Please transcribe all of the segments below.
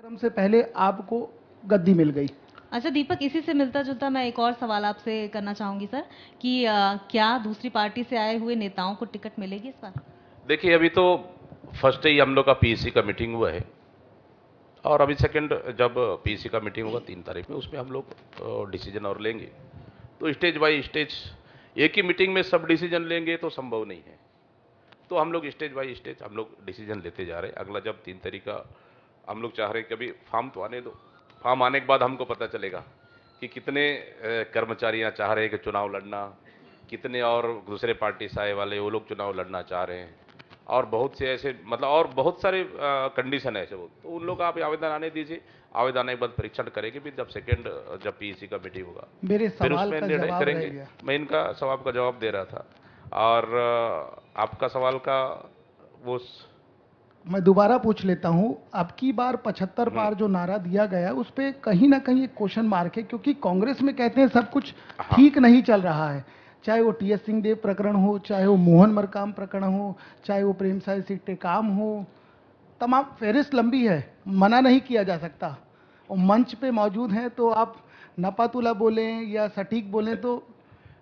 क्रम से पहले आपको गद्दी मिल गई। अच्छा दीपक, इसी से मिलता जुलता मैं एक और सवाल आपसे करना चाहूंगी सर कि क्या दूसरी पार्टी से आए हुए नेताओं को टिकट मिलेगी इस बार? देखिए, अभी तो फर्स्ट ही हम लोग का पीएससी का मीटिंग हुआ है और अभी सेकंड जब पीएससी का मीटिंग होगा 3 तारीख में, उसमें हम लोग डिसीजन और लेंगे। तो स्टेज बाय स्टेज एक ही मीटिंग में सब डिसीजन लेंगे तो संभव नहीं है। तो हम लोग स्टेज बाय स्टेज हम लोग डिसीजन लेते जा रहे हैं। अगला जब 3 तारीख का हम लोग चाह रहे हैं कि अभी फॉर्म तो आने दो, फॉर्म आने के बाद हमको पता चलेगा कि कितने कर्मचारियां चाह रहे हैं कि चुनाव लड़ना, कितने और दूसरे पार्टी से आए वाले वो लोग चुनाव लड़ना चाह रहे हैं। और बहुत से ऐसे मतलब और बहुत सारे कंडीशन है ऐसे, वो तो उन लोग आप आवेदन आने दीजिए। आवेदन आने के बाद परीक्षण करेंगे, फिर जब सेकेंड जब पीएससी का मीटिंग होगा मेरे फिर सवाल उसमें का निर्णय जवाब रह करेंगे। गया। मैं इनका सवाल का जवाब दे रहा था और आपका सवाल का वो मैं दोबारा पूछ लेता हूं। अब की बार 75 पार जो नारा दिया गया उस पे कहीं ना कहीं एक क्वेश्चन मार्क है, क्योंकि कांग्रेस में कहते हैं सब कुछ हाँ। ठीक नहीं चल रहा है। चाहे वो टीएस सिंहदेव प्रकरण हो, चाहे वो मोहन मरकाम प्रकरण हो, चाहे वो प्रेम साय सिंह टेकाम हो, तमाम फहरिस्त लंबी है, मना नहीं किया जा सकता। और मंच पे मौजूद हैं तो आप नपातुला बोलें या सटीक बोलें तो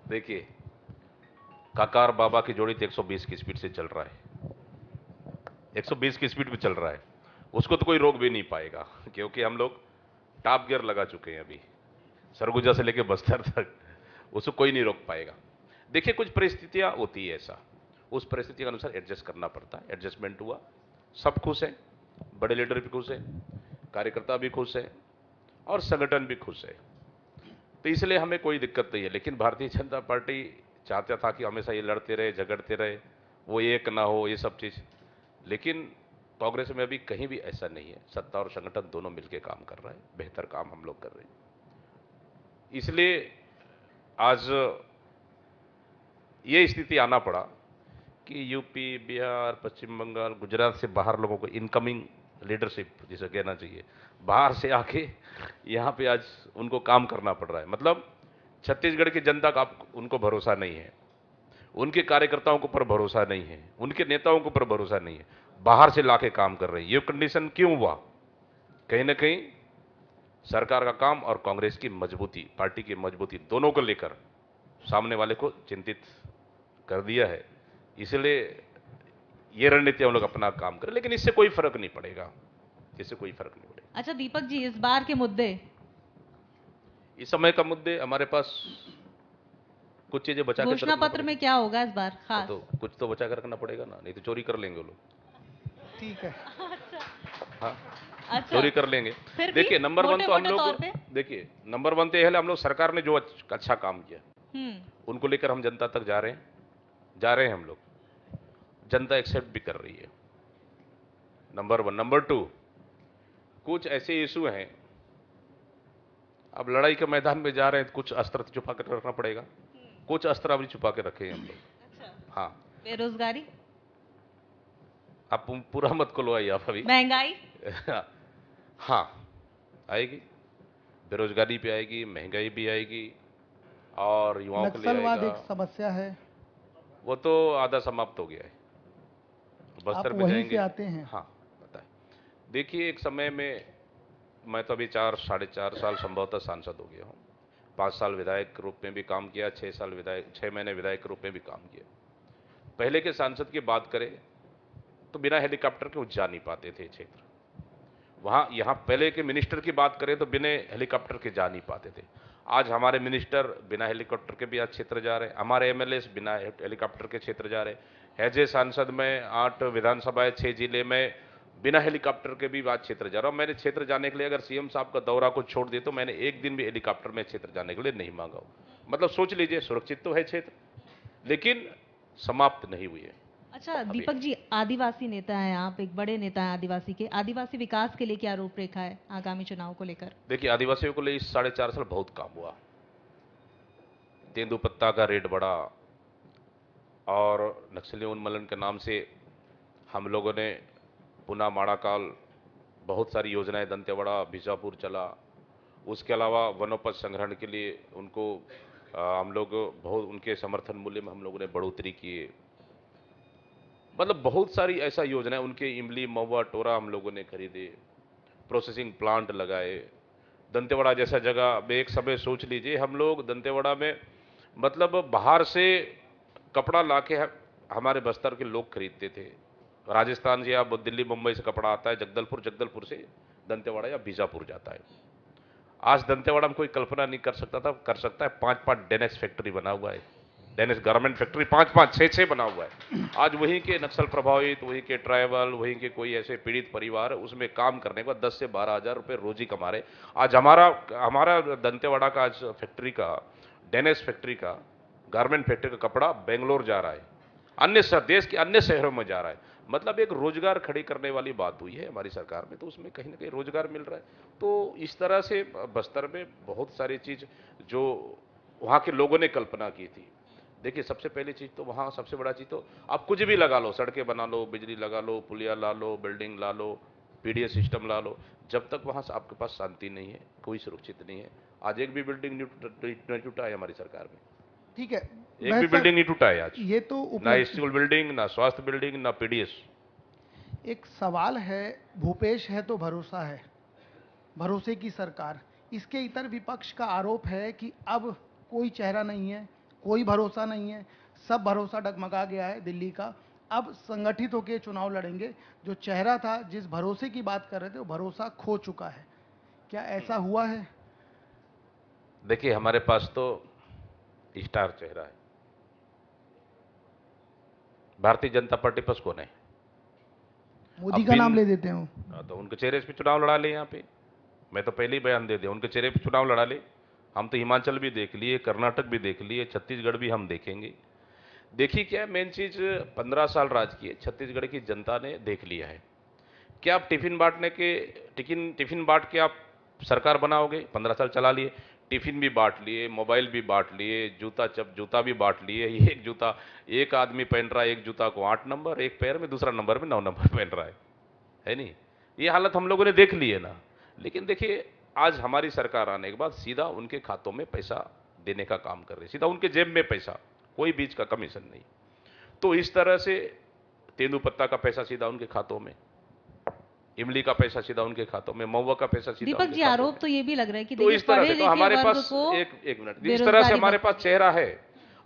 देखिए, काकार बाबा की जोड़ी तो 120 की स्पीड से चल रहा है, 120 की स्पीड पे चल रहा है। उसको तो कोई रोक भी नहीं पाएगा क्योंकि हम लोग टॉप गियर लगा चुके हैं अभी, सरगुजा से लेकर बस्तर तक। उसको कोई नहीं रोक पाएगा। देखिए, कुछ परिस्थितियां होती है ऐसा, उस परिस्थिति के अनुसार एडजस्ट करना पड़ता है। एडजस्टमेंट हुआ, सब खुश हैं, बड़े लीडर भी खुश हैं, कार्यकर्ता भी खुश हैं और संगठन भी खुश है। तो इसलिए हमें कोई दिक्कत नहीं है। लेकिन भारतीय जनता पार्टी चाहता था कि हमेशा ये लड़ते रहे, झगड़ते रहे, वो एक ना हो, ये सब चीज। लेकिन कांग्रेस में अभी कहीं भी ऐसा नहीं है। सत्ता और संगठन दोनों मिलकर काम कर रहा है, बेहतर काम हम लोग कर रहे हैं। इसलिए आज ये स्थिति आना पड़ा कि यूपी, बिहार, पश्चिम बंगाल, गुजरात से बाहर लोगों को इनकमिंग लीडरशिप जिसे कहना चाहिए, बाहर से आके यहाँ पे आज उनको काम करना पड़ रहा है। मतलब छत्तीसगढ़ की जनता का उनको भरोसा नहीं है, उनके कार्यकर्ताओं के ऊपर भरोसा नहीं है, उनके नेताओं के ऊपर भरोसा नहीं है, बाहर से लाके काम कर रहे हैं। ये कंडीशन क्यों हुआ? कहीं ना कहीं सरकार का काम और कांग्रेस की मजबूती, पार्टी की मजबूती, दोनों को लेकर सामने वाले को चिंतित कर दिया है। इसलिए ये रणनीति हम लोग अपना काम करें, लेकिन इससे कोई फर्क नहीं पड़ेगा, इससे कोई फर्क नहीं पड़ेगा। अच्छा दीपक जी, इस बार के मुद्दे? इस समय का मुद्दे हमारे पास कुछ चीजें बचा के घोषणा रखना पत्र में पड़ेगा। क्या होगा इस बार खास? तो कुछ तो बचा के रखना पड़ेगा ना, नहीं तो चोरी कर लेंगे वो लोग। ठीक है। हाँ, अच्छा, चोरी कर लेंगे। फिर भी देखिए, नंबर वन मोटे तो हम मोटे तौर लोग, पे? देखिए नंबर वन तो यह है हम लोग सरकार ने जो अच्छा काम किया हम्म। उनको लेकर हम जनता तक जा रहे हैं हम लोग। जनता एक्सेप्ट भी कर रही है, नंबर वन। नंबर टू, कुछ ऐसे इशू हैं, अब लड़ाई के मैदान में जा रहे हैं तो कुछ अस्त्र छुपा कर रखना पड़ेगा। कुछ अस्त्र अभी छुपा के रखे हैं हम लोग। अच्छा, हाँ, बेरोजगारी, आप पूरा मत खुलवाइए आप अभी। महंगाई? हाँ, आएगी, बेरोजगारी भी आएगी, महंगाई भी आएगी और युवाओं के लिए नक्सलवाद आएगा। एक समस्या है। वो तो आधा समाप्त हो गया है, आप बस्तर में वहीं से जाएंगे। आते हैं। हाँ, बताए। देखिए, एक समय में मैं तो अभी 4 साढ़े 4 साल संभवतः सांसद हो गया हूँ। 5 साल विधायक के रूप में भी काम किया, 6 महीने विधायक के रूप में भी काम किया। पहले के सांसद की बात करें तो बिना हेलीकॉप्टर के वो जा नहीं पाते थे क्षेत्र। वहां यहां पहले के मिनिस्टर की बात करें तो बिना हेलीकॉप्टर के जा नहीं पाते थे। आज हमारे मिनिस्टर बिना हेलीकॉप्टर के भी आज क्षेत्र जा रहे हैं, हमारे एमएलए बिना हेलीकॉप्टर के क्षेत्र जा रहे हैं। एज ए सांसद में 8 विधानसभाएं, 6 जिले में बिना हेलीकॉप्टर के भी आज क्षेत्र जा रहा हूं। मैंने क्षेत्र जाने के लिए अगर सीएम साहब का दौरा को छोड़ दिया तो मैंने एक दिन भी हेलीकॉप्टर में क्षेत्र जाने के लिए नहीं मांगा हो। मतलब सोच लीजिए, सुरक्षित तो है क्षेत्र, लेकिन समाप्त नहीं हुई है अच्छा अभी। दीपक जी, आदिवासी नेता हैं आप, एक बड़े नेता हैं आदिवासी के। आदिवासी विकास के लिए क्या रूपरेखा है आगामी चुनाव को लेकर? देखिए, आदिवासियों को लिए इस 4.5 साल बहुत काम हुआ। तेंदुपत्ता का रेट बढ़ा और नक्सली उन्मूलन के नाम से हम लोगों ने पुनः माड़ाकाल, बहुत सारी योजनाएं, दंतेवाड़ा, बीजापुर चला। उसके अलावा वनोपज संग्रहण के लिए उनको हम लोग बहुत, उनके समर्थन मूल्य में हम लोगों ने बढ़ोतरी किए। मतलब बहुत सारी ऐसा योजनाएं, उनके इमली, महुआ, टोरा हम लोगों ने खरीदे। प्रोसेसिंग प्लांट लगाए। दंतेवाड़ा जैसा जगह में एक समय सोच लीजिए, हम लोग दंतेवाड़ा में मतलब बाहर से कपड़ा लाके हमारे बस्तर के लोग खरीदते थे। राजस्थान से या दिल्ली मुंबई से कपड़ा आता है, जगदलपुर, जगदलपुर से दंतेवाड़ा या बीजापुर जाता है। आज दंतेवाड़ा में कोई कल्पना नहीं कर सकता था, कर सकता है। 5-5 डेनिस फैक्ट्री बना हुआ है, डेनिस गारमेंट फैक्ट्री 5-5 6-6 बना हुआ है। आज वहीं के नक्सल प्रभावित, वहीं के ट्राइबल, वहीं के कोई ऐसे पीड़ित परिवार उसमें काम करने के बाद 10 से 12 हजार रुपये रोजी कमा रहे। आज हमारा हमारा दंतेवाड़ा का आज फैक्ट्री का, डेनिस फैक्ट्री का, गारमेंट फैक्ट्री का कपड़ा बेंगलोर जा रहा है, देश के अन्य शहरों में जा रहा है। मतलब एक रोजगार खड़ी करने वाली बात हुई है हमारी सरकार में, तो उसमें कहीं ना कहीं रोजगार मिल रहा है। तो इस तरह से बस्तर में बहुत सारी चीज जो वहां के लोगों ने कल्पना की थी। देखिए, सबसे पहली चीज तो वहां सबसे बड़ा चीज तो आप कुछ भी लगा लो, सड़कें बना लो, बिजली लगा लो, पुलिया ला लो, बिल्डिंग ला लो, पीडीएस सिस्टम ला लो, जब तक वहां से आपके पास शांति नहीं है, कोई सुरक्षित नहीं है। आज एक भी बिल्डिंग नहीं टूटा है हमारी सरकार में, ठीक है, एक भी बिल्डिंग नहीं टूटा है आज। ये तो ना स्कूल बिल्डिंग, ना स्वास्थ्य बिल्डिंग, ना पीडीएस। एक सवाल है, भूपेश है तो भरोसा है, भरोसे की सरकार। इसके इतर विपक्ष का आरोप है कि अब कोई चेहरा नहीं है, कोई भरोसा नहीं है, सब भरोसा डगमगा गया है दिल्ली का। अब संगठित होकर चुनाव लड़ेंगे। जो चेहरा था, जिस भरोसे की बात कर रहे थे, वो भरोसा खो चुका है। क्या ऐसा हुआ है? देखिए, हमारे पास तो स्टार चेहरा है। भारतीय जनता पार्टी पास कौन है? मोदी का नाम ले देते हो। तो उनके चेहरे पे चुनाव लड़ा ले। यहाँ पे मैं तो पहले ही बयान दे दिया, उनके चेहरे पे चुनाव लड़ा ले। हम तो हिमाचल भी देख लिए, कर्नाटक भी देख लिए, छत्तीसगढ़ भी हम देखेंगे। देखिए, क्या मेन चीज, 15 साल राज किए, छत्तीसगढ़ की जनता ने देख लिया है। क्या आप टिफिन बांट के आप सरकार बनाओगे? 15 साल चला लिए, टिफिन भी बांट लिए, मोबाइल भी बांट लिए, जूता भी बांट लिए। एक जूता एक आदमी पहन रहा है, एक जूता को 8 नंबर, एक पैर में, दूसरा नंबर में 9 नंबर पहन रहा है नहीं? ये हालत हम लोगों ने देख ली है ना। लेकिन देखिए, आज हमारी सरकार आने के बाद सीधा उनके खातों में पैसा देने का काम कर रही है, सीधा उनके जेब में पैसा, कोई बीच का कमीशन नहीं। तो इस तरह से तेंदुपत्ता का पैसा सीधा उनके खातों में, इमली का पैसा सीधा उनके खातों में, महुआ का पैसा सीधा दीपक उनके जी, खातों आरोप में। तो ये भी लग रहा है कि तो देखिए इस तरह पढ़े से तो लिखे हमारे वर्ग पास को एक मिनट, इस तरह से बेरोजगारी हमारे भत्ता। पास चेहरा है।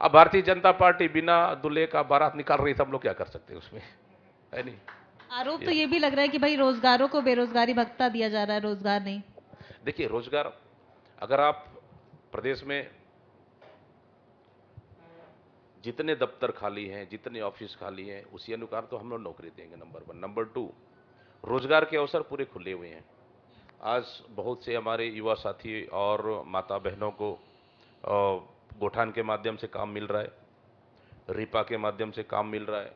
अब भारतीय जनता पार्टी बिना दूल्हे का बारात निकाल रही, सब लोग क्या कर सकते हैं उसमें, है नहीं? आरोप तो ये भी लग रहा है कि भाई रोजगारों को बेरोजगारी भत्ता दिया जा रहा है, रोजगार नहीं। देखिए, रोजगार, अगर आप प्रदेश में जितने दफ्तर खाली हैं, जितने ऑफिस खाली हैं, उसी अनुसार तो हम लोग नौकरी देंगे, नंबर 1। नंबर 2, रोजगार के अवसर पूरे खुले हुए हैं। आज बहुत से हमारे युवा साथी और माता बहनों को गोठान के माध्यम से काम मिल रहा है, रिपा के माध्यम से काम मिल रहा है।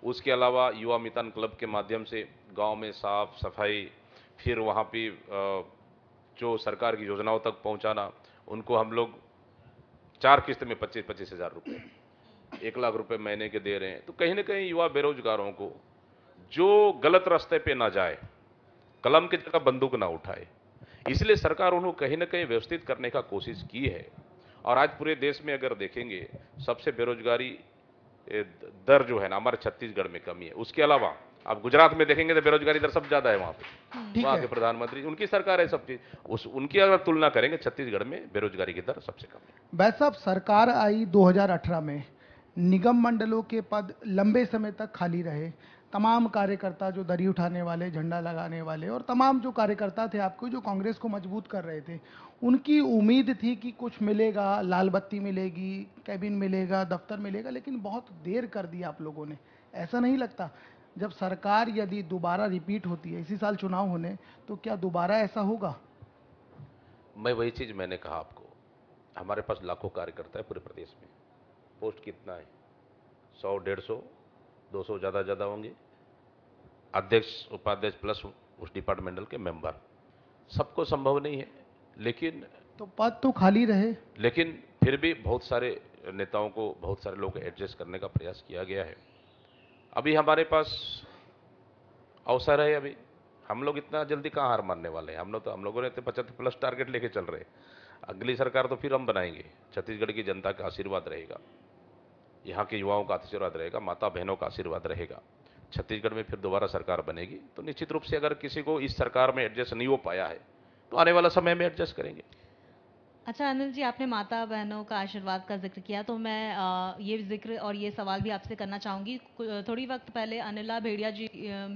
उसके अलावा युवा मितान क्लब के माध्यम से गांव में साफ सफाई, फिर वहाँ पे जो सरकार की योजनाओं तक पहुँचाना, उनको हम लोग 4 किस्त में 25-25 हजार रुपये, 1 लाख रुपए महीने के दे रहे हैं। तो कहीं ना कहीं युवा बेरोजगारों को, जो गलत रास्ते पे ना जाए, कलम की जगह बंदूक ना उठाए, इसलिए सरकार उन्हें कहीं ना कहीं व्यवस्थित करने का कोशिश की है। और आज पूरे देश में अगर देखेंगे, सबसे बेरोजगारी दर जो है ना, हमारे छत्तीसगढ़ में कमी है। उसके अलावा आप गुजरात में देखेंगे तो बेरोजगारी दर सब ज्यादा है वहां पे, वहां के प्रधानमंत्री, उनकी सरकार है, सब चीज उनकी अगर तुलना करेंगे, छत्तीसगढ़ में बेरोजगारी की दर सबसे कम है। वैसे साहब, सरकार आई 2018 में, निगम मंडलों के पद लंबे समय तक खाली रहे। तमाम कार्यकर्ता जो दरी उठाने वाले, झंडा लगाने वाले, और तमाम जो कार्यकर्ता थे आपको, जो कांग्रेस को मजबूत कर रहे थे, उनकी उम्मीद थी कि कुछ मिलेगा, लाल बत्ती मिलेगी, कैबिन मिलेगा, दफ्तर मिलेगा। लेकिन बहुत देर कर दिया आप लोगों ने। ऐसा नहीं लगता, जब सरकार यदि दोबारा रिपीट होती है, इसी साल चुनाव होने, तो क्या दोबारा ऐसा होगा? मैं वही चीज मैंने कहा आपको, हमारे पास लाखों कार्यकर्ता है पूरे प्रदेश में। पोस्ट कितना है? 100, 150, 200 ज़्यादा होंगे। अध्यक्ष, उपाध्यक्ष प्लस उस डिपार्टमेंटल के मेंबर, सबको संभव नहीं है। लेकिन तो पद तो खाली रहे। लेकिन फिर भी बहुत सारे नेताओं को, बहुत सारे लोग एडजस्ट करने का प्रयास किया गया है। अभी हमारे पास अवसर है। अभी हम लोग इतना जल्दी कहाँ हार मानने वाले हैं। हम लोगों ने तो 75+ टारगेट लेके चल रहे हैं। अगली सरकार तो फिर हम बनाएंगे। छत्तीसगढ़ की जनता का आशीर्वाद रहेगा, यहाँ के युवाओं का आशीर्वाद रहेगा, माता बहनों का आशीर्वाद रहेगा। छत्तीसगढ़ में फिर दोबारा सरकार बनेगी तो निश्चित रूप से अगर किसी को इस सरकार में एडजस्ट नहीं हो पाया है तो आने वाला समय में एडजस्ट करेंगे। अच्छा अनिल जी, आपने माता बहनों का आशीर्वाद का जिक्र किया, तो मैं ये जिक्र और ये सवाल भी आपसे करना चाहूँगी। थोड़ी वक्त पहले अनिला भेड़िया जी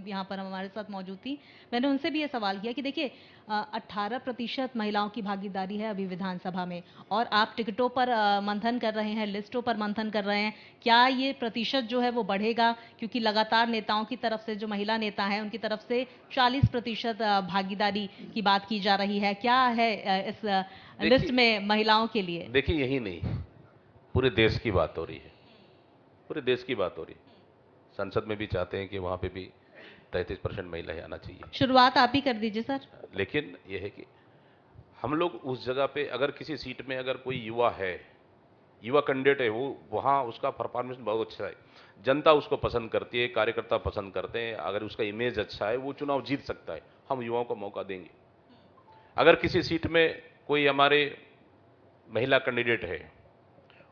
यहाँ पर हमारे साथ मौजूद थी। मैंने उनसे भी ये सवाल किया कि देखिए 18% महिलाओं की भागीदारी है अभी विधानसभा में, और आप टिकटों पर मंथन कर रहे हैं, लिस्टों पर मंथन कर रहे हैं। क्या ये प्रतिशत जो है वो बढ़ेगा? क्योंकि लगातार नेताओं की तरफ से, जो महिला नेता हैं उनकी तरफ से 40% भागीदारी की बात की जा रही है। क्या है इस लिस्ट में महिलाओं के लिए? देखिए यही नहीं, पूरे देश की बात हो रही है, पूरे देश की बात हो रही है। संसद में भी चाहते हैं कि वहां पे भी 33% महिलाएं आना चाहिए। शुरुआत आप ही कर दीजिए सर। लेकिन यह है कि हम लोग उस जगह पे अगर किसी सीट में अगर कोई युवा है, युवा कैंडिडेट है, वो वहां उसका परफॉर्मेंस बहुत अच्छा है, जनता उसको पसंद करती है, कार्यकर्ता पसंद करते हैं, अगर उसका इमेज अच्छा है वो चुनाव जीत सकता है, हम युवाओं को मौका देंगे। अगर किसी सीट में कोई हमारे महिला कैंडिडेट है,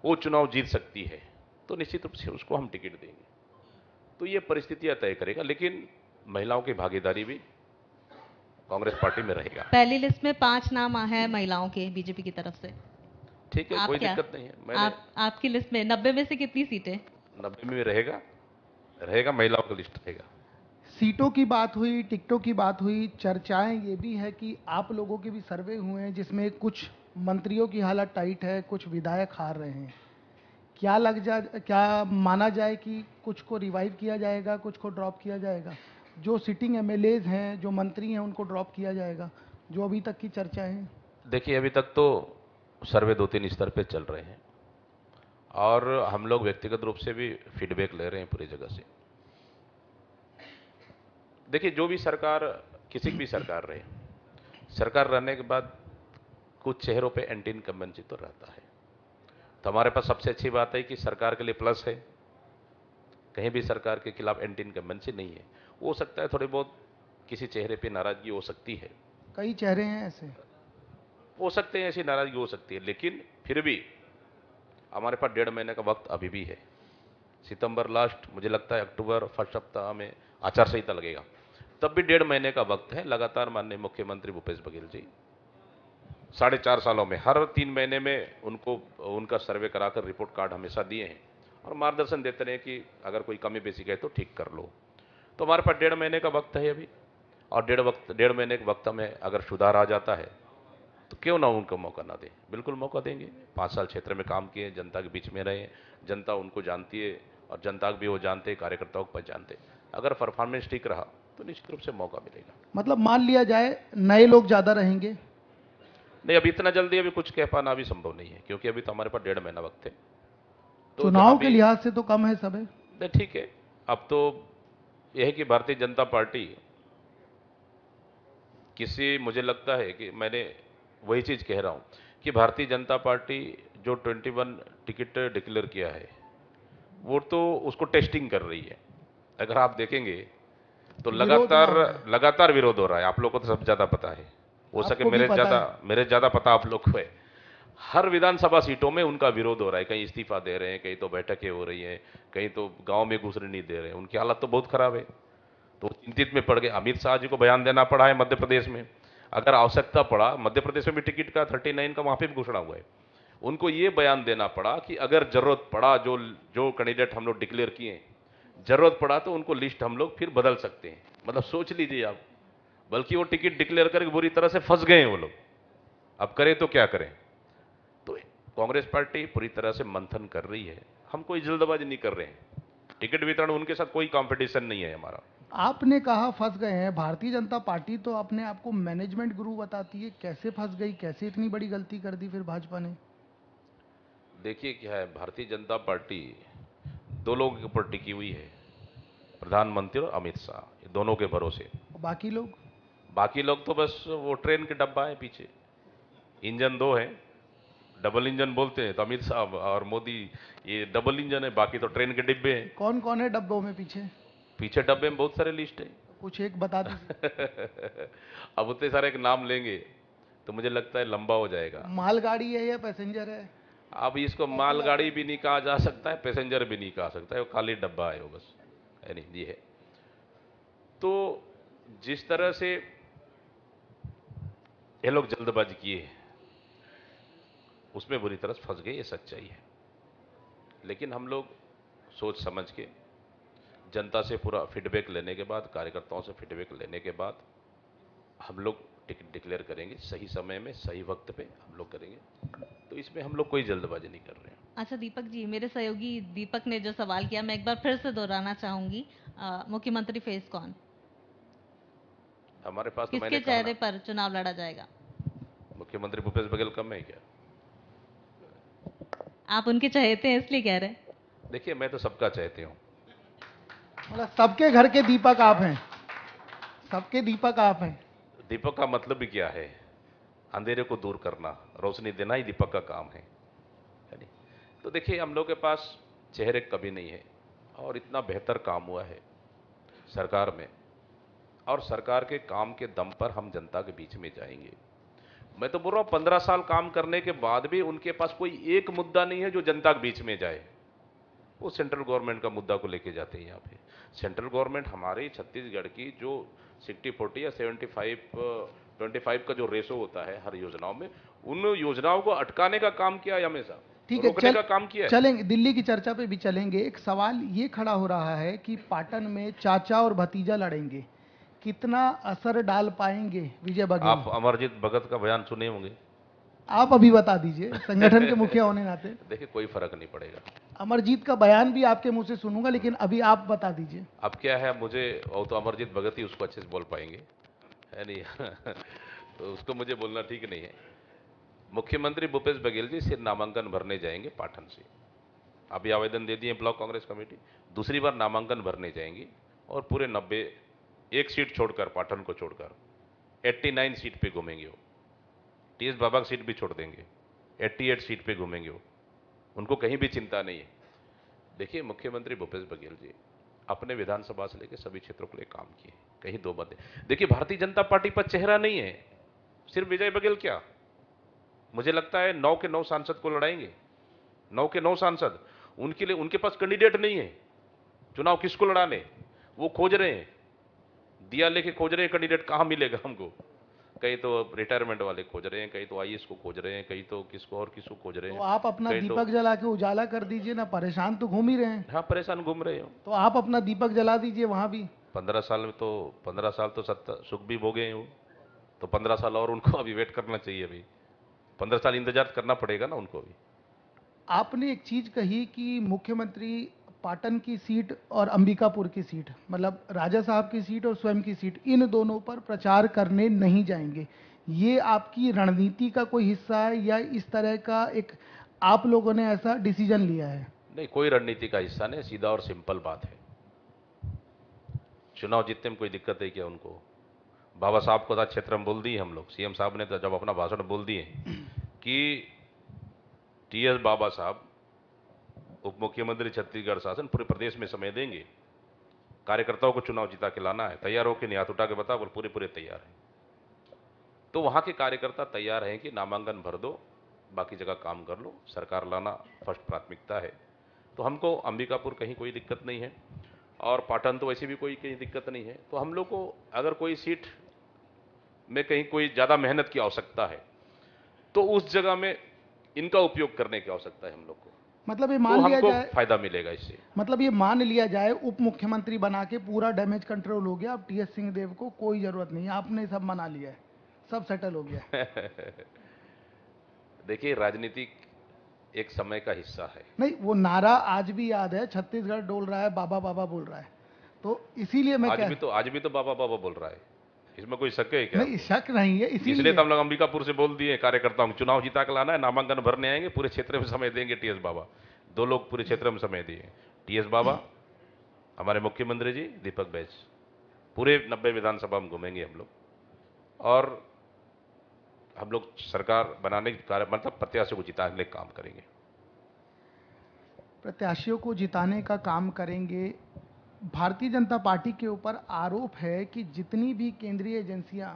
वो चुनाव जीत सकती है, तो निश्चित रूप से उसको हम टिकट देंगे। तो ये परिस्थितियां तय करेगा, लेकिन महिलाओं की भागीदारी भी कांग्रेस पार्टी में रहेगा। पहली लिस्ट में 5 नाम हैं महिलाओं के बीजेपी की तरफ से। ठीक है, आप कोई क्या, दिक्कत नहीं है। मैंने आपकी लिस्ट में 90 में से कितनी सीटें? 90 में रहेगा, रहेगा, महिलाओं का लिस्ट रहेगा। सीटों की बात हुई, टिकटों की बात हुई, चर्चाएं ये भी है कि आप लोगों के भी सर्वे हुए हैं जिसमें कुछ मंत्रियों की हालत टाइट है, कुछ विधायक हार रहे हैं। क्या माना जाए कि कुछ को रिवाइव किया जाएगा, कुछ को ड्रॉप किया जाएगा? जो सिटिंग एमएलएज हैं, जो मंत्री हैं, उनको ड्रॉप किया जाएगा, जो अभी तक की चर्चा है? देखिए अभी तक तो सर्वे 2-3 स्तर पे चल रहे हैं और हम लोग व्यक्तिगत रूप से भी फीडबैक ले रहे हैं पूरी जगह से। देखिए जो भी सरकार, किसी की भी सरकार रहे, सरकार रहने के बाद कुछ चेहरों पे एंटी इनकम्बेंसी तो रहता है। तो हमारे पास सबसे अच्छी बात है कि सरकार के लिए प्लस है, कहीं भी सरकार के खिलाफ एंटी इनकम्बेंसी नहीं है। हो सकता है थोड़ी बहुत किसी चेहरे पे नाराजगी हो सकती है, कई चेहरे हैं ऐसे। हो सकते हैं, ऐसी नाराजगी हो सकती है, लेकिन फिर भी हमारे पास 1.5 महीने का वक्त अभी भी है। सितंबर लास्ट, मुझे लगता है अक्टूबर फर्स्ट सप्ताह में आचार संहिता लगेगा, तब भी 1.5 महीने का वक्त है। लगातार माननीय मुख्यमंत्री भूपेश बघेल जी 4.5 सालों में हर 3 महीने में उनको उनका सर्वे कराकर रिपोर्ट कार्ड हमेशा दिए हैं और मार्गदर्शन देते रहे कि अगर कोई कमी बेसी है तो ठीक कर लो। तो हमारे पास 1.5 महीने का वक्त है अभी, और 1.5 महीने के वक्त में अगर सुधार आ जाता है तो क्यों ना उनको मौका ना दें, बिल्कुल मौका देंगे। 5 साल क्षेत्र में काम किए, जनता के बीच में रहे, जनता उनको जानती है और जनता भी वो जानते हैं, कार्यकर्ताओं को पहचानते। अगर परफॉर्मेंस ठीक रहा तो निश्चित रूप से मौका मिलेगा। मतलब मान लिया जाए नए लोग ज़्यादा रहेंगे? नहीं, अभी इतना जल्दी अभी कुछ कह पाना भी संभव नहीं है, क्योंकि अभी तो हमारे पास 1.5 महीना वक्त है। तो चुनाव के लिहाज से तो कम है सब है। नहीं ठीक है, अब तो यह है कि भारतीय जनता पार्टी किसी, मुझे लगता है कि मैंने वही चीज कह रहा हूं कि भारतीय जनता पार्टी जो 21 टिकट डिक्लेयर किया है वो तो उसको टेस्टिंग कर रही है। अगर आप देखेंगे तो विरोध ना हो जाए। लगातार विरोध हो रहा है। आप लोगों को तो सब ज्यादा पता है, हो सके आपको भी पता है। मेरे ज्यादा पता आप लोग को है। हर विधानसभा सीटों में उनका विरोध हो रहा है, कहीं इस्तीफा दे रहे हैं, कहीं तो बैठकें हो रही हैं, कहीं तो गांव में घुसने नहीं दे रहे हैं। उनकी हालत तो बहुत खराब है, तो चिंतित में पड़ गए। अमित शाह जी को बयान देना पड़ा है मध्य प्रदेश में, अगर आवश्यकता पड़ा, मध्य प्रदेश में भी टिकट का 39 का वहां पे भी घोषणा हुआ है, उनको ये बयान देना पड़ा कि अगर जरूरत पड़ा, जो जो कैंडिडेट हम लोग डिक्लेयर किए, जरूरत पड़ा तो उनको लिस्ट हम लोग फिर बदल सकते हैं। मतलब सोच लीजिए आप, बल्कि वो टिकट डिक्लेयर करके बुरी तरह से फंस गए हैं वो लोग। अब करें तो क्या करें? तो कांग्रेस पार्टी पूरी तरह से मंथन कर रही है, हम कोई जल्दबाजी नहीं कर रहे हैं। टिकट वितरण उनके साथ कोई कंपटीशन नहीं है हमारा। आपने कहा फंस गए हैं, भारतीय जनता पार्टी तो अपने आप को मैनेजमेंट गुरु बताती है, कैसे फंस गई, कैसे इतनी बड़ी गलती कर दी फिर भाजपा ने? देखिए क्या है, भारतीय जनता पार्टी 2 लोगों के ऊपर टिकी हुई है, प्रधानमंत्री और अमित शाह, ये दोनों के भरोसे। और बाकी लोग तो बस वो ट्रेन के डब्बा है पीछे, इंजन 2 है, डबल इंजन बोलते हैं, तो अमित शाह और मोदी ये डबल इंजन है, बाकी तो ट्रेन के डिब्बे हैं। कौन कौन है डब्बों में पीछे? पीछे डब्बे में बहुत सारे लिस्ट है। कुछ एक बता दीजिए। अब उतने सारे एक नाम लेंगे तो मुझे लगता है लंबा हो जाएगा। मालगाड़ी है या पैसेंजर है? अब इसको मालगाड़ी भी नहीं कहा जा सकता है, पैसेंजर भी नहीं कहा सकता है, वो खाली डब्बा है वो बस, है नहीं ये है। तो जिस तरह से ये लोग जल्दबाजी किए उसमें बुरी तरह फंस गए, ये सच्चाई है। लेकिन हम लोग सोच समझ के जनता से पूरा फीडबैक लेने के बाद, कार्यकर्ताओं से फीडबैक लेने के बाद हम लोग टिकट डिक्लेयर करेंगे। सही समय में सही वक्त पे हम लोग करेंगे। तो इसमें हम लोग कोई जल्दबाजी नहीं कर रहे हैं। अच्छा दीपक जी, मेरे सहयोगी दीपक ने जो सवाल किया मैं एक बार फिर से दोहराना चाहूंगी। मुख्यमंत्री फेस कौन, हमारे पास तो किसके मैंने कहा चेहरे ना, पर चुनाव लड़ा जाएगा? मुख्यमंत्री भूपेश बघेल कम है क्या? आप उनके चहेते हैं इसलिए कह रहे हैं। देखिए, मैं तो सबका चाहती हूँ। मतलब सबके घर के दीपक आप हैं, सबके दीपक आप हैं। दीपक का मतलब भी क्या है? अंधेरे को दूर करना, रोशनी देना ही दीपक का काम है नहीं? तो देखिए, हम लोग के पास चेहरे कभी नहीं है और इतना बेहतर काम हुआ है सरकार में, और सरकार के काम के दम पर हम जनता के बीच में जाएंगे। मैं तो बोल रहा हूं, 15 साल काम करने के बाद भी उनके पास कोई एक मुद्दा नहीं है जो जनता के बीच में जाए। वो सेंट्रल गवर्नमेंट का मुद्दा को लेके जाते हैं यहाँ पे। सेंट्रल गवर्नमेंट हमारे छत्तीसगढ़ की जो 60-40 या 75-25 का जो रेशो होता है हर योजनाओं में, उन योजनाओं को अटकाने का काम किया है हमेशा, ठीक है, रोकने का काम किया है। चलेंगे, दिल्ली की चर्चा पे भी चलेंगे। एक सवाल ये खड़ा हो रहा है कि पाटन में चाचा और भतीजा लड़ेंगे, कितना असर डाल पाएंगे विजय बघेल? आप अमरजीत भगत का बयान सुने होंगे। आप अभी बता दीजिए, संगठन के मुखिया होने नाते। देखिए, कोई फर्क नहीं पड़ेगा। अमरजीत का बयान भी आपके मुंह से सुनूंगा, लेकिन अभी आप बता दीजिए। अब क्या है, मुझे, वो तो अमरजीत भगत ही उसको अच्छे से बोल पाएंगे, है नहीं? तो उसको मुझे बोलना ठीक नहीं है। मुख्यमंत्री भूपेश बघेल जी सिर्फ नामांकन भरने जाएंगे पाटन से। अभी आवेदन दे दिए ब्लॉक कांग्रेस कमेटी, दूसरी बार नामांकन भरने जाएंगी और पूरे 90, एक सीट छोड़कर, पाटन को छोड़कर 89 सीट पे घूमेंगे वो। टीएस बाबा की सीट भी छोड़ देंगे, 88 सीट पे घूमेंगे वो। उनको कहीं भी चिंता नहीं है। देखिए, मुख्यमंत्री भूपेश बघेल जी अपने विधानसभा से लेकर सभी क्षेत्रों के लिए काम किए, कहीं दो बातें। देखिए, भारतीय जनता पार्टी पर चेहरा नहीं है सिर्फ विजय बघेल। क्या मुझे लगता है 9 के 9 सांसद को लड़ाएंगे, 9 के 9 सांसद। उनके लिए उनके पास कैंडिडेट नहीं है। चुनाव किसको लड़ाने, वो खोज रहे हैं, दिया लेके खोज रहे हैं कैंडिडेट, कहां मिलेगा हमको। कहीं तो रिटायरमेंट वाले खोज रहे हैं, कहीं तो आईएएस को खोज रहे हैं, कहीं तो किसको और किसको खोज रहे हैं। तो आप अपना दीपक जला के उजाला कर दीजिए ना, परेशान तो घूम ही रहे हैं। हाँ, परेशान घूम रहे हो तो आप अपना दीपक जला दीजिए वहां भी। 15 साल में तो 15 साल तो सुख भी भोगे हैं वो, तो 15 साल और उनको अभी वेट करना चाहिए। अभी 15 साल इंतजार करना पड़ेगा ना उनको भी। आपने एक चीज कही कि मुख्यमंत्री पाटन की सीट और अंबिकापुर की सीट, मतलब राजा साहब की सीट और स्वयं की सीट, इन दोनों पर प्रचार करने नहीं जाएंगे। ये आपकी रणनीति का कोई हिस्सा है या इस तरह का एक आप लोगों ने ऐसा डिसीजन लिया है? नहीं, कोई रणनीति का हिस्सा नहीं, सीधा और सिंपल बात है। चुनाव जीतने में कोई दिक्कत है क्या उनको? बाबा साहब को था क्षेत्र में बोल दिए हम लोग, सीएम साहब ने तो जब अपना भाषण बोल दिए कि टीएस बाबा साहब उप मुख्यमंत्री छत्तीसगढ़ शासन पूरे प्रदेश में समय देंगे, कार्यकर्ताओं को चुनाव जिता के लाना है, तैयार होकर नहीं हाथ उठा के बताओ, पूरे पूरे तैयार हैं। तो वहां के कार्यकर्ता तैयार हैं कि नामांकन भर दो, बाकी जगह काम कर लो, सरकार लाना फर्स्ट प्राथमिकता है। तो हमको अंबिकापुर कहीं कोई दिक्कत नहीं है, और पाटन तो वैसे भी कोई कहीं दिक्कत नहीं है। तो हम लोग को अगर कोई सीट में कहीं कोई ज़्यादा मेहनत की आवश्यकता है तो उस जगह में इनका उपयोग करने की आवश्यकता है हम लोग को। मतलब ये तो मान लिया हमको जाए, फायदा मिलेगा इससे। मतलब ये मान लिया जाए उप मुख्यमंत्री बना के पूरा डैमेज कंट्रोल हो गया, अब टीएस सिंहदेव को कोई जरूरत नहीं है, आपने सब मना लिया है, सब सेटल हो गया। देखिए, राजनीति एक समय का हिस्सा है। नहीं, वो नारा आज भी याद है, छत्तीसगढ़ डोल रहा है, बाबा बाबा बोल रहा है, तो इसीलिए मैं आज भी तो बाबा बाबा बोल रहा है, इसमें कोई शक है क्या? नहीं, शक नहीं है, इसलिए इसीलिए तो हम लोग अंबिकापुर से बोल दिए कार्यकर्ताओं को, चुनाव जीता के लाना है, नामांकन भरने आएंगे, पूरे क्षेत्र में समय देंगे टीएस बाबा। 2 लोग पूरे क्षेत्र में समय दिए, टीएस बाबा, हमारे मुख्यमंत्री जी दीपक बैज। पूरे 90 विधानसभा में घूमेंगे हम लोग, और हम लोग सरकार बनाने के कार्य, मतलब प्रत्याशियों को जिताने के लिए काम करेंगे। प्रत्याशियों को जिताने का काम करेंगे। भारतीय जनता पार्टी के ऊपर आरोप है कि जितनी भी केंद्रीय एजेंसियां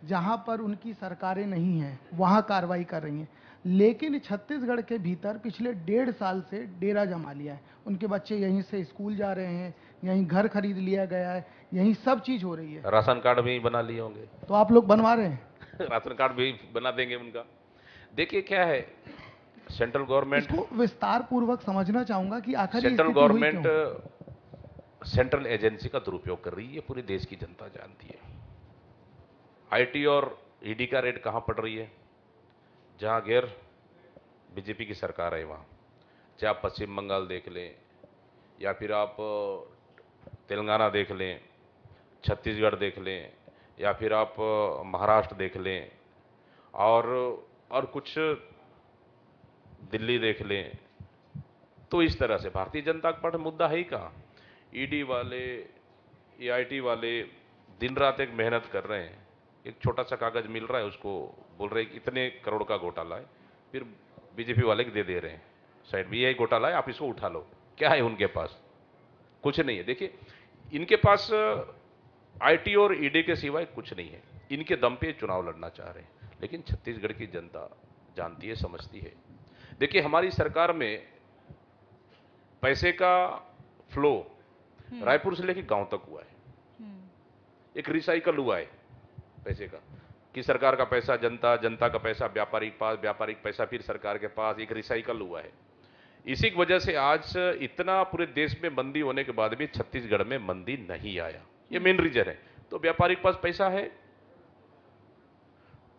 जहां पर उनकी सरकारें नहीं हैं वहां कार्रवाई कर रही हैं, लेकिन छत्तीसगढ़ के भीतर पिछले 1.5 साल से डेरा जमा लिया है। उनके बच्चे यहीं से स्कूल जा रहे हैं, यहीं घर खरीद लिया गया है, यही सब चीज हो रही है। राशन कार्ड भी बना लिए होंगे। तो आप लोग बनवा रहे हैं। राशन कार्ड भी बना देंगे उनका। देखिए क्या है, सेंट्रल गवर्नमेंट इसको विस्तार पूर्वक समझना चाहूंगा कि आखिर ये सेंट्रल स्थिति हुई गवर्नमेंट क्यों। सेंट्रल एजेंसी का दुरुपयोग कर रही है, ये पूरी देश की जनता जानती है। आईटी और ईडी का रेट कहां पड़ रही है? जहां गैर बीजेपी की सरकार है वहां, चाहे आप पश्चिम बंगाल देख लें या फिर आप तेलंगाना देख लें, छत्तीसगढ़ देख लें या फिर आप महाराष्ट्र देख लें और कुछ दिल्ली देख लें, तो इस तरह से भारतीय जनता पार्टी मुद्दा है ही कहाँ। ईडी वाले, एआईटी वाले दिन रात एक मेहनत कर रहे हैं, एक छोटा सा कागज मिल रहा है, उसको बोल रहे हैं कि इतने करोड़ का घोटाला है, फिर बीजेपी वाले दे दे रहे हैं साइड में, यही घोटाला है, आप इसको उठा लो। क्या है उनके पास? कुछ नहीं है। देखिए इनके पास आईटी और ईडी के सिवाय कुछ नहीं है। इनके दम पे चुनाव लड़ना चाह रहे हैं, लेकिन छत्तीसगढ़ की जनता जानती है, समझती है। देखिए हमारी सरकार में पैसे का फ्लो रायपुर से लेकर गांव तक हुआ है, एक रिसाइकल हुआ है पैसे का, कि सरकार का पैसा जनता, जनता का पैसा व्यापारी के पास, व्यापारिक पैसा फिर सरकार के पास, एक रिसाइकल हुआ है। इसी की वजह से आज इतना पूरे देश में मंदी होने के बाद भी छत्तीसगढ़ में मंदी नहीं आया, ये मेन रीजन है। तो व्यापारी के पास पैसा है,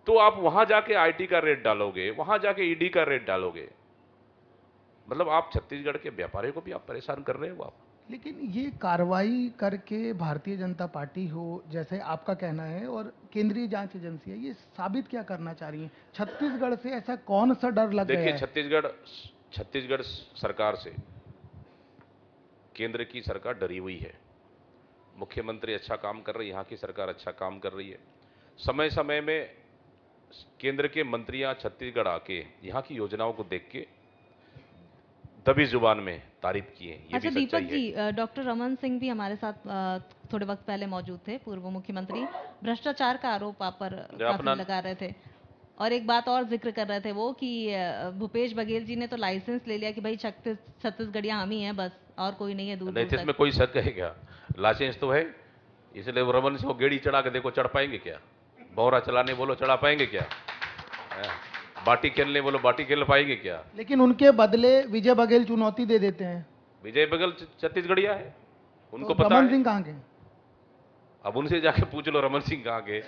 तो आप वहां जाके आईटी का रेट डालोगे, वहां जाके ईडी का रेट डालोगे, मतलब आप छत्तीसगढ़ के व्यापारियों को भी आप परेशान कर रहे हो आप। लेकिन ये कार्रवाई करके भारतीय जनता पार्टी हो, जैसे आपका कहना है, और केंद्रीय जांच एजेंसी है, ये साबित क्या करना चाह रही है? छत्तीसगढ़ से ऐसा कौन सा डर लग गया देखिए है? छत्तीसगढ़ सरकार से केंद्र की सरकार डरी हुई है। मुख्यमंत्री अच्छा काम कर रही है, यहाँ की सरकार अच्छा काम कर रही है। समय समय में केंद्र के मंत्रियां छत्तीसगढ़ आके यहाँ की योजनाओं को देख के दबी जुबान में तारीफ किए, ये अच्छा भी सच्चाई दीपक है। जी, डॉक्टर रमन सिंह भी हमारे साथ थोड़े वक्त पहले मौजूद थे, पूर्व मुख्यमंत्री। भ्रष्टाचार का आरोप आप पर काफी लगा रहे थे, और एक बात और जिक्र कर रहे थे वो कि भूपेश बघेल जी ने तो लाइसेंस ले लिया कि भाई छत्तीसगढ़िया हम ही हैं बस, और कोई नहीं है दूर नहीं, दूर इसमें तक। कोई शक है क्या? लाइसेंस तो है, इसलिए वो रमन सिंह को गेड़ी चढ़ा के देखो, चढ़ पाएंगे क्या? बौरा चलाने बोलो, चढ़ा पाएंगे क्या? बाटी खेलने बोलो, बाटी खेल पाएंगे क्या? लेकिन उनके बदले विजय बघेल चुनौती दे देते हैं। विजय बघेल छत्तीसगढ़िया है, उनको तो पता रमन है। सिंह कहाँ के? अब उनसे जाके पूछ लो रमन सिंह कहाँ के।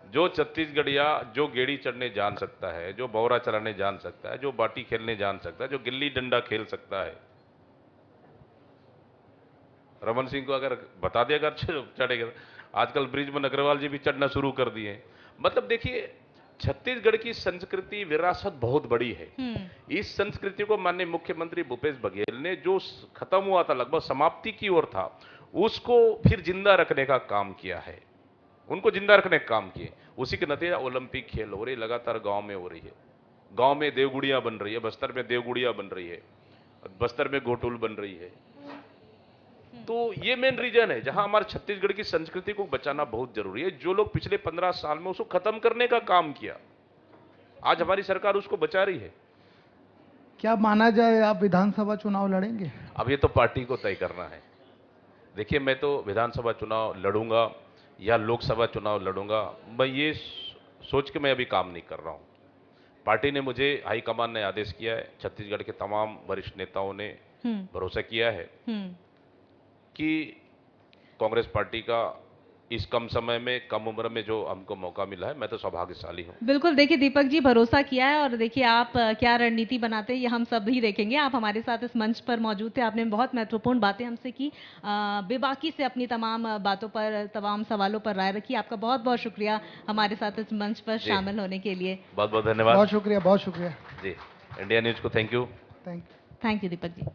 जो छत्तीसगढ़िया जो गेड़ी चढ़ने जान सकता है, जो बौरा चलाने जान सकता है, जो बाटी खेलने जान सकता है, जो गिल्ली डंडा खेल सकता है, रमन सिंह को अगर बता दिया अगर चढ़ेगा। आजकल ब्रिजमोहन अग्रवाल जी भी चढ़ना शुरू कर दिए हैं। मतलब देखिए छत्तीसगढ़ की संस्कृति विरासत बहुत बड़ी है। इस संस्कृति को माननीय मुख्यमंत्री भूपेश बघेल ने, जो खत्म हुआ था, लगभग समाप्ति की ओर था, उसको फिर जिंदा रखने का काम किया है। उनको जिंदा रखने का काम किए, उसी के नतीजा ओलंपिक खेल हो रही, लगातार गांव में हो रही है। गांव में देवगुड़िया बन रही है, बस्तर में देवगुड़िया बन रही है, बस्तर में घोटुल बन रही है। तो ये मेन रीजन है जहां हमारे छत्तीसगढ़ की संस्कृति को बचाना बहुत जरूरी है। जो लोग पिछले 15 साल में उसको खत्म करने का काम किया, आज हमारी सरकार उसको बचा रही है। क्या माना जाए, आप विधानसभा चुनाव लड़ेंगे? अब ये तो पार्टी को तय करना है। देखिए मैं तो विधानसभा चुनाव लड़ूंगा या लोकसभा चुनाव लड़ूंगा, मैं ये सोच के मैं अभी काम नहीं कर रहा हूं। पार्टी ने मुझे, हाईकमान ने आदेश किया है, छत्तीसगढ़ के तमाम वरिष्ठ नेताओं ने भरोसा किया है कि कांग्रेस पार्टी का इस कम समय में, कम उम्र में जो हमको मौका मिला है, मैं तो सौभाग्यशाली हूं। बिल्कुल, देखिए दीपक जी भरोसा किया है, और देखिए आप क्या रणनीति बनाते हैं ये हम सब ही देखेंगे। आप हमारे साथ इस मंच पर मौजूद थे, आपने बहुत महत्वपूर्ण बातें हमसे की, बेबाकी से अपनी तमाम बातों पर, तमाम सवालों पर राय रखी। आपका बहुत बहुत शुक्रिया हमारे साथ इस मंच पर शामिल होने के लिए। बहुत बहुत धन्यवाद। बहुत शुक्रिया, बहुत शुक्रिया। जी, इंडिया न्यूज को thank you. Thank you. Thank you Deepak ji.